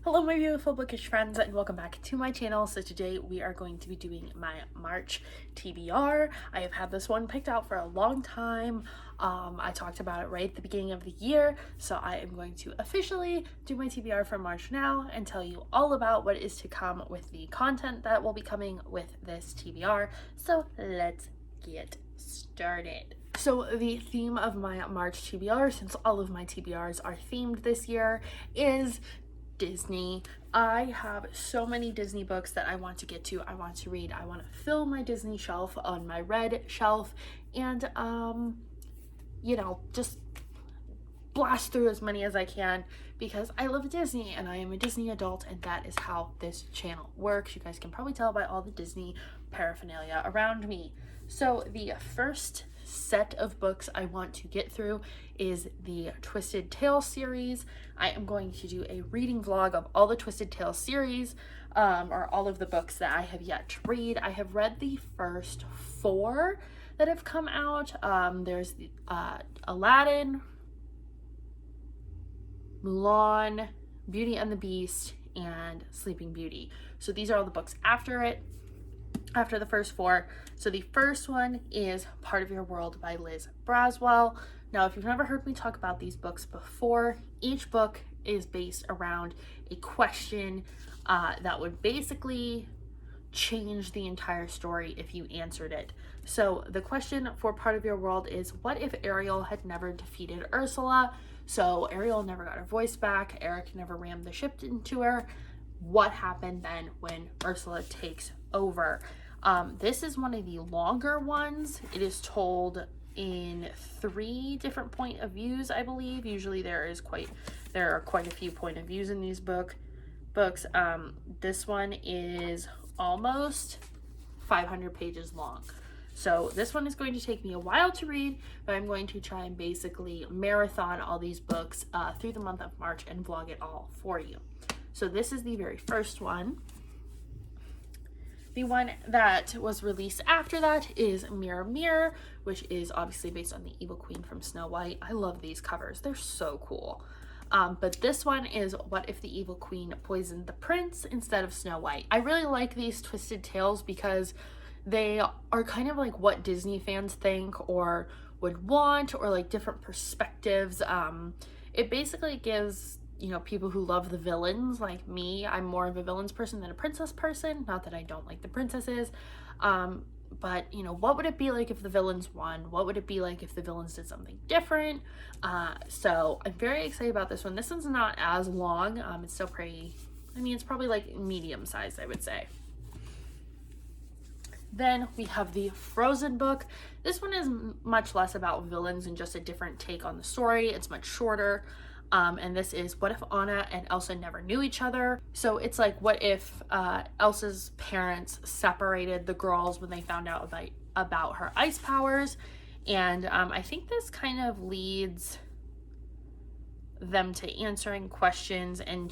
Hello my beautiful bookish friends and welcome back to my channel. So today we are going to be doing my March TBR. I have had this one picked out for a long time. I talked about it right at the beginning of the year, so I am going to officially do my TBR for March now and tell you all about what is to come with the content that will be coming with this TBR. So let's get started. So the theme of my March TBR, since all of my TBRs are themed this year, is Disney. I have so many Disney books that I want to get to, I want to read, I want to fill my Disney shelf on my red shelf and just blast through as many as I can because I love Disney and I am a Disney adult, and that is how this channel works. You guys can probably tell by all the Disney paraphernalia around me. So the first set of books I want to get through is the Twisted Tales series. I am going to do a reading vlog of all the Twisted Tales series, or all of the books that I have yet to read. I have read the first 4 that have come out. There's Aladdin, Mulan, Beauty and the Beast, and Sleeping Beauty. So these are all the books after it, after the first 4. So the first one is Part of Your World by Liz Braswell. Now, if you've never heard me talk about these books before, each book is based around a question that would basically change the entire story if you answered it. So the question for Part of Your World is, what if Ariel had never defeated Ursula? So Ariel never got her voice back, Eric never rammed the ship into her. What happened then when Ursula takes over? This is one of the longer ones. It is told in 3 different point of views, I believe. Usually there are quite a few point of views in these books. This one is almost 500 pages long. So this one is going to take me a while to read, but I'm going to try and basically marathon all these books through the month of March and vlog it all for you. So this is the very first one. The one that was released after that is Mirror Mirror, which is obviously based on the Evil Queen from Snow White. I love these covers. They're so cool. But this one is What If the Evil Queen Poisoned the Prince Instead of Snow White. I really like these Twisted Tales because they are kind of like what Disney fans think or would want, or like different perspectives. It basically gives, people who love the villains like me. I'm more of a villains person than a princess person. Not that I don't like the princesses. But, what would it be like if the villains won? What would it be like if the villains did something different? So I'm very excited about this one. This one's not as long. It's still pretty, it's probably like medium sized, I would say. Then we have the Frozen book. This one is much less about villains and just a different take on the story. It's much shorter. And this is What If Anna and Elsa Never Knew Each Other? So it's like, what if Elsa's parents separated the girls when they found out about her ice powers? And I think this kind of leads them to answering questions, and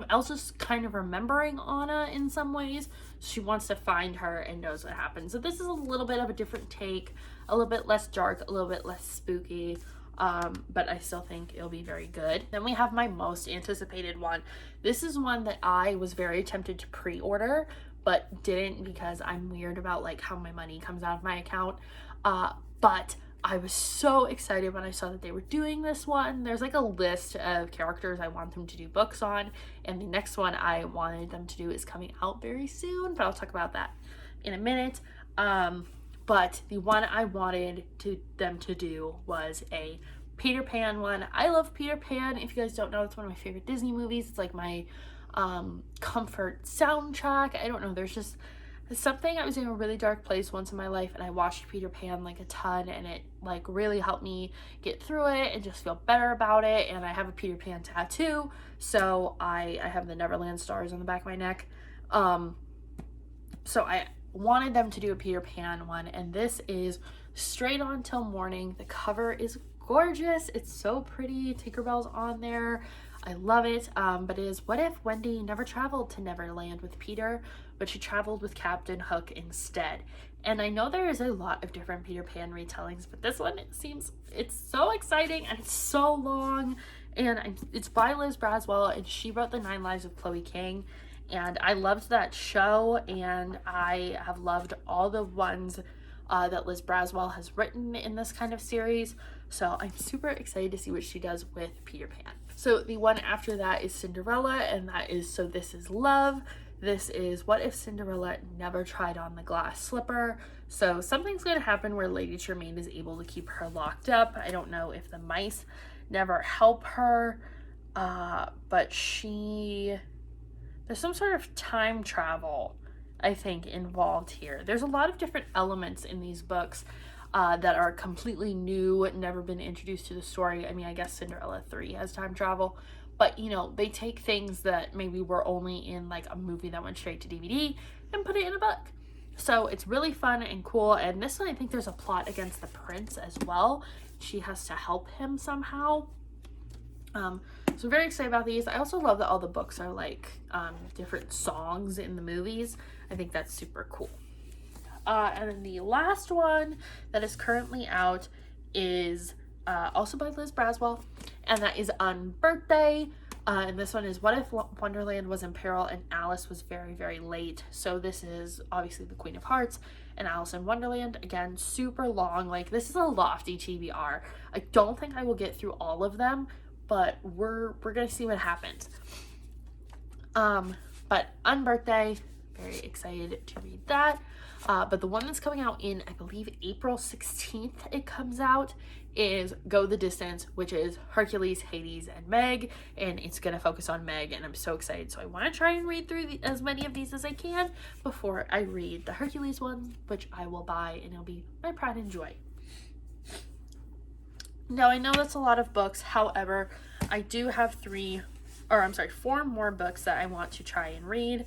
Elsa's kind of remembering Anna in some ways. She wants to find her and knows what happened. So this is a little bit of a different take, a little bit less dark, a little bit less spooky. But I still think it'll be very good. Then we have my most anticipated one. This is one that I was very tempted to pre-order, but didn't because I'm weird about like how my money comes out of my account. But I was so excited when I saw that they were doing this one. There's like a list of characters I want them to do books on, and the next one I wanted them to do is coming out very soon, but I'll talk about that in a minute. But the one I wanted them to do was a Peter Pan one. I love Peter Pan. If you guys don't know, it's one of my favorite Disney movies. It's like my comfort soundtrack. I don't know, there's just something. I was in a really dark place once in my life and I watched Peter Pan like a ton, and it like really helped me get through it and just feel better about it. And I have a Peter Pan tattoo, so I have the Neverland stars on the back of my neck. So I wanted them to do a Peter Pan one, and this is Straight On Till Morning. The cover is gorgeous. It's so pretty. Tinkerbell's on there. I love it. But it is, what if Wendy never traveled to Neverland with Peter, but she traveled with Captain Hook instead? And I know there is a lot of different Peter Pan retellings, but this one, it's so exciting and it's so long. And it's by Liz Braswell, and she wrote The 9 Lives of Chloe King. And I loved that show, and I have loved all the ones that Liz Braswell has written in this kind of series. So I'm super excited to see what she does with Peter Pan. So the one after that is Cinderella, and that is So This Is Love. This is What If Cinderella Never Tried On the Glass Slipper. So something's going to happen where Lady Tremaine is able to keep her locked up. I don't know if the mice never help her, but there's some sort of time travel, I think, involved here. There's a lot of different elements in these books that are completely new, never been introduced to the story. I mean, I guess Cinderella 3 has time travel, but you know, they take things that maybe were only in like a movie that went straight to DVD and put it in a book. So it's really fun and cool. And this one, I think there's a plot against the prince as well. She has to help him somehow. So I'm very excited about these. I also love that all the books are like different songs in the movies. I think that's super cool. And then the last one that is currently out is also by Liz Braswell, and that is Unbirthday. And this one is What If Wonderland Was in Peril and Alice Was Very, Very Late. So this is obviously the Queen of Hearts and Alice in Wonderland. Again, super long. Like, this is a lofty TBR. I don't think I will get through all of them, but we're gonna see what happens. But Unbirthday, very excited to read that. But the one that's coming out in, I believe, April 16th it comes out, is Go the Distance, which is Hercules, Hades, and Meg, and it's going to focus on Meg, and I'm so excited. So I want to try and read through as many of these as I can before I read the Hercules one, which I will buy, and it'll be my pride and joy. Now, I know that's a lot of books. However, I do have 4 more books that I want to try and read.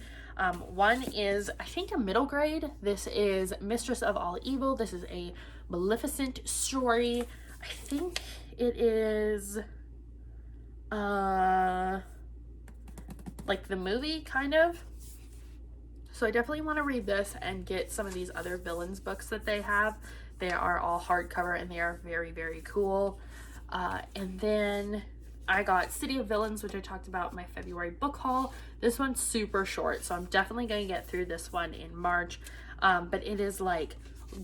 One is, I think, a middle grade. This is Mistress of All Evil. This is a Maleficent story. I think it is like the movie, kind of. So I definitely want to read this and get some of these other villains books that they have. They are all hardcover and they are very, very cool. And then I got City of Villains, which I talked about in my February book haul. This one's super short, so I'm definitely going to get through this one in March. But it is like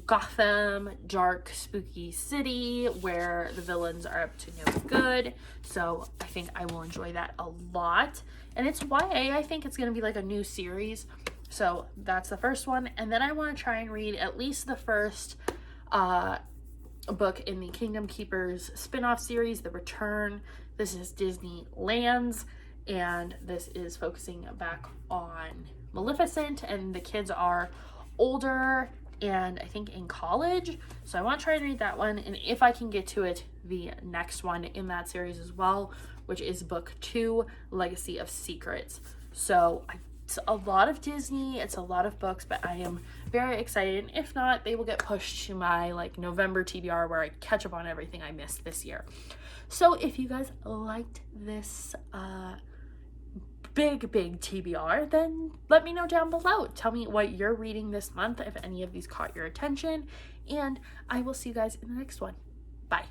Gotham, dark, spooky city where the villains are up to no good. So I think I will enjoy that a lot. And it's YA. I think it's going to be like a new series. So that's the first one. And then I want to try and read at least the first book in the Kingdom Keepers spin-off series, The Return. This is Disneyland's, and this is focusing back on Maleficent, and the kids are older and I think in college. So I want to try and read that one, and if I can get to it, the next one in that series as well, which is book 2, Legacy of Secrets. So it's a lot of Disney, it's a lot of books, but I am very excited. And if not, they will get pushed to my like November TBR where I catch up on everything I missed this year. So if you guys liked this big TBR, then let me know down below. Tell me what you're reading this month, if any of these caught your attention, and I will see you guys in the next one. Bye.